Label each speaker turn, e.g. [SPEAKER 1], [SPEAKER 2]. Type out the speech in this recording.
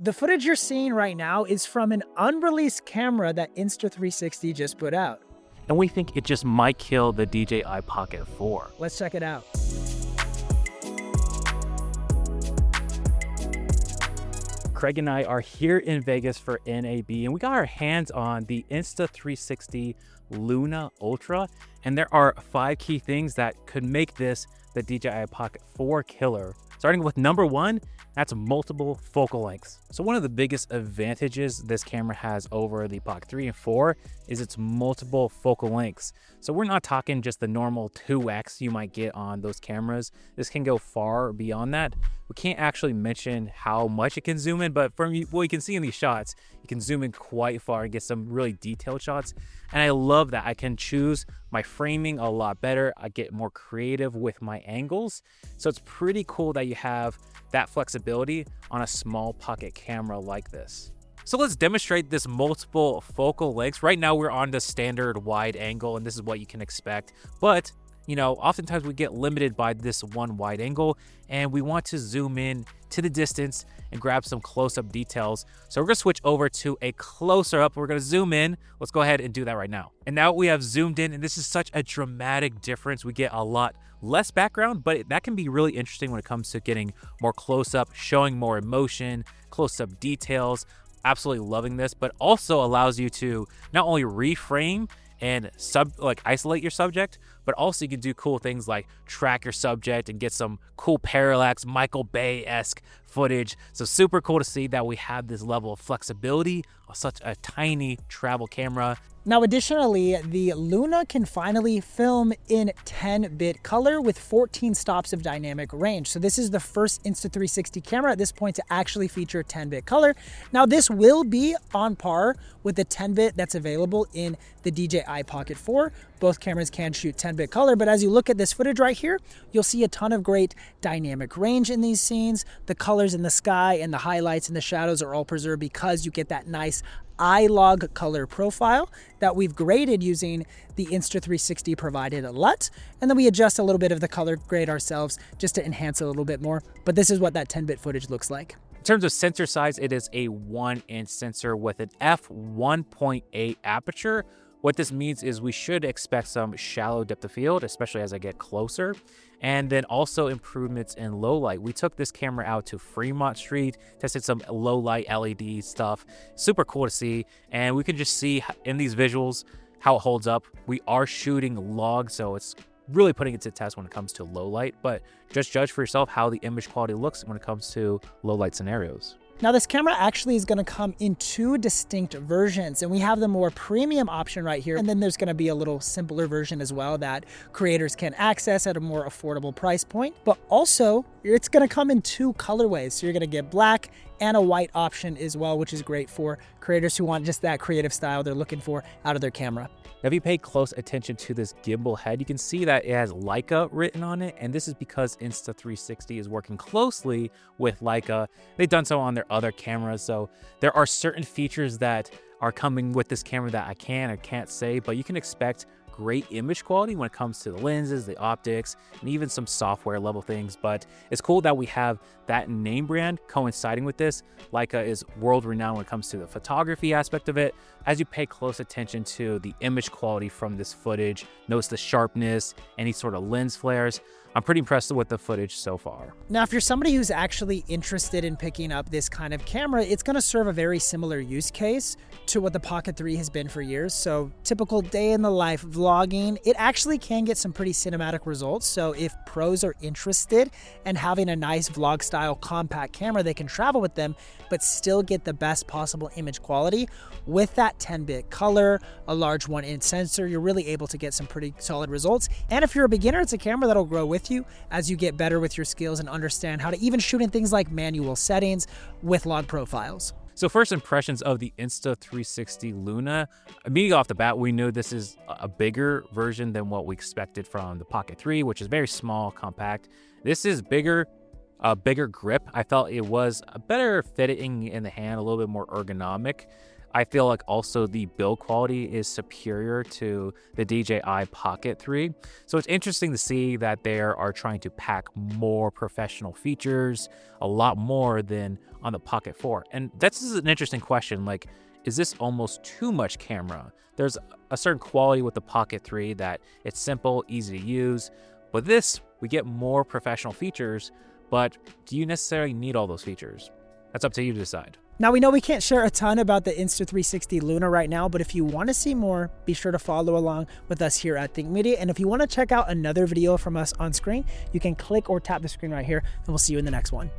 [SPEAKER 1] The footage you're seeing right now is from an unreleased camera that Insta360 just put out.
[SPEAKER 2] And we think it just might kill the DJI Pocket 4.
[SPEAKER 1] Let's check it out.
[SPEAKER 2] Craig and I are here in Vegas for NAB, and we got our hands on the Insta360 Luna Ultra, and there are 5 key things that could make this the DJI Pocket 4 killer. Starting with number 1, that's multiple focal lengths. So one of the biggest advantages this camera has over the Pocket 3 and 4 is its multiple focal lengths. So we're not talking just the normal 2x you might get on those cameras. This can go far beyond that. We can't actually mention how much it can zoom in, but from what you can see in these shots, you can zoom in quite far and get some really detailed shots. And I love that I can choose my framing a lot better. I get more creative with my angles. So it's pretty cool that you have that flexibility on a small pocket camera like this. So let's demonstrate this multiple focal lengths. Right now we're on the standard wide angle, and this is what you can expect. But you know, oftentimes we get limited by this one wide angle, and we want to zoom in to the distance and grab some close-up details. So we're gonna switch over to a closer up. We're gonna zoom in. Let's go ahead and do that right now. And now we have zoomed in, and this is such a dramatic difference. We get a lot less background, but that can be really interesting when it comes to getting more close-up, showing more emotion, close-up details. Absolutely loving this, but also allows you to not only reframe and isolate your subject, but also you can do cool things like track your subject and get some cool parallax, Michael Bay-esque footage. So super cool to see that we have this level of flexibility on such a tiny travel camera.
[SPEAKER 1] Now, additionally, the Luna can finally film in 10-bit color with 14 stops of dynamic range. So this is the first Insta360 camera at this point to actually feature 10-bit color. Now, this will be on par with the 10-bit that's available in the DJI Pocket 4. Both cameras can shoot 10-bit color, but as you look at this footage right here, you'll see a ton of great dynamic range in these scenes. The colors in the sky and the highlights and the shadows are all preserved because you get that nice iLog color profile that we've graded using the Insta360 provided LUT, and then we adjust a little bit of the color grade ourselves just to enhance it a little bit more. But this is what that 10-bit footage looks like.
[SPEAKER 2] In terms of sensor size, it is a 1-inch sensor with an f1.8 aperture. What this means is we should expect some shallow depth of field, especially as I get closer, and then also improvements in low light. We took this camera out to Fremont Street, tested some low light LED stuff. Super cool to see, and we can just see in these visuals how it holds up. We are shooting log, so it's really putting it to test when it comes to low light, but just judge for yourself how the image quality looks when it comes to low light scenarios.
[SPEAKER 1] Now, this camera actually is going to come in 2 distinct versions, and we have the more premium option right here, and then there's going to be a little simpler version as well that creators can access at a more affordable price point. But also, it's going to come in 2 colorways, so you're going to get black and a white option as well, which is great for creators who want just that creative style they're looking for out of their camera.
[SPEAKER 2] Now, if you pay close attention to this gimbal head, you can see that it has Leica written on it, and this is because Insta360 is working closely with Leica. They've done so on their other cameras, so there are certain features that are coming with this camera that I can or can't say, but you can expect great image quality when it comes to the lenses, the optics, and even some software level things. But it's cool that we have that name brand coinciding with this. Leica is world renowned when it comes to the photography aspect of it. As you pay close attention to the image quality from this footage, notice the sharpness, any sort of lens flares. I'm pretty impressed with the footage so far.
[SPEAKER 1] Now, if you're somebody who's actually interested in picking up this kind of camera, it's going to serve a very similar use case to what the Pocket 3 has been for years. So typical day in the life vlogging, it actually can get some pretty cinematic results. So if pros are interested in having a nice vlog style compact camera, they can travel with them, but still get the best possible image quality with that 10-bit color, a large 1-inch sensor, you're really able to get some pretty solid results. And if you're a beginner, it's a camera that'll grow with you as you get better with your skills and understand how to even shoot in things like manual settings with log profiles.
[SPEAKER 2] So first impressions of the Insta360 Luna, immediately off the bat, we knew this is a bigger version than what we expected from the Pocket 3, which is very small, compact. This is bigger, a bigger grip. I felt it was a better fitting in the hand, a little bit more ergonomic. I feel like also the build quality is superior to the DJI Pocket 3. So it's interesting to see that they are trying to pack more professional features, a lot more than on the Pocket 4. And that's an interesting question. Like, is this almost too much camera? There's a certain quality with the Pocket 3 that it's simple, easy to use. But this, we get more professional features, but do you necessarily need all those features? That's up to you to decide.
[SPEAKER 1] Now, we know we can't share a ton about the Insta360 Luna right now, but if you want to see more, be sure to follow along with us here at Think Media. And if you want to check out another video from us on screen, you can click or tap the screen right here, and we'll see you in the next one.